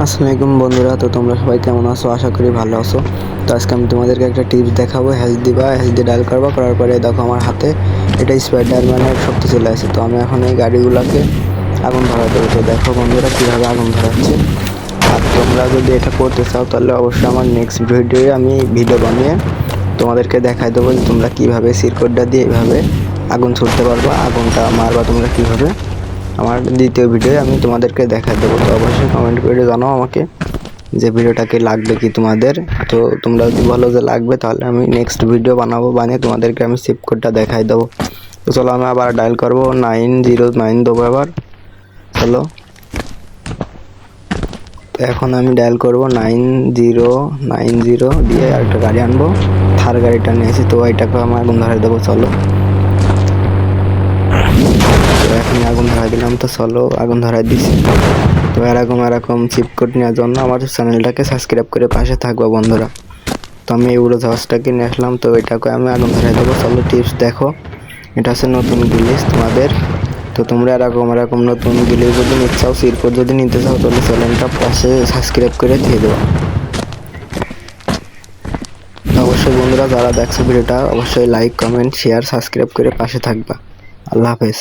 আসসালামু আলাইকুম বন্ধুরা। তো তোমরা সবাই কেমন আছো? আশা করি ভালো আছো। তো আজকে আমি তোমাদেরকে একটা টিপস দেখাবো। হ্যাশ দিবা, হ্যাশ দিয়ে ডায়াল করবা, করার পরে দেখো আমার হাতে এটা স্পাইডারম্যানের শক্তি চলে আসে। তো আমি এখন এই গাড়িগুলোকে আগুন ধরা দেবো। তো দেখো বন্ধুরা কীভাবে আগুন ধরাচ্ছে। আর তোমরা যদি এটা করতে চাও তাহলে অবশ্যই আমার নেক্সট ভিডিওয়ে আমি ভিডিও বানিয়ে তোমাদেরকে দেখাই দেবো যে তোমরা কীভাবে সিরকোডটা দিয়ে এইভাবে আগুন ছুটতে পারবা, আগুনটা মারবা তোমরা কীভাবে। আমার দ্বিতীয় ভিডিও আমি তোমাদেরকে দেখাই দেবো। তো অবশ্যই কমেন্ট করে জানাও আমাকে যে ভিডিওটাকে লাগবে কি তোমাদের। তো তোমরা যদি বলো যে লাগবে তাহলে আমি নেক্সট ভিডিও বানাবো, বানিয়ে তোমাদেরকে আমি সিপ কোডটা দেখাই দেবো। তো চলো আমি আবার ডায়াল করবো 909 দেবো আবার। চলো তো এখন আমি ডায়াল করবো 9090 দিয়ে আরেকটা গাড়ি আনবো। থার গাড়িটা নিয়েছি, তো এটাকে আমি আগুন ধরাই দেবো। চলো তো এখন আগুন ধরাই দিলাম। তো চলো আগুন ধরাই দিছি। তো এরকম চিপ কোড নেওয়ার জন্য আমার চ্যানেলটাকে সাবস্ক্রাইব করে পাশে থাকবো বন্ধুরা। তো আমি এই উড়োজাহাজটাকে নিয়ে আসলাম, তো এটাকে আমি আগুন ধরাই দেবো। চলো টিপস দেখো, এটা হচ্ছে নতুন গিলিস তোমাদের। তো তোমরা এরকম নতুন গিলিস যদি নিতে চাও, সিরকোড যদি নিতে চাও, তাহলে চ্যানেলটা পাশে সাবস্ক্রাইব করে দিয়ে দেবো। অবশ্যই বন্ধুরা যারা দেখছো ভিডিওটা অবশ্যই লাইক, কমেন্ট, শেয়ার, সাবস্ক্রাইব করে পাশে থাকবা। আল্লাহ হাফেজ।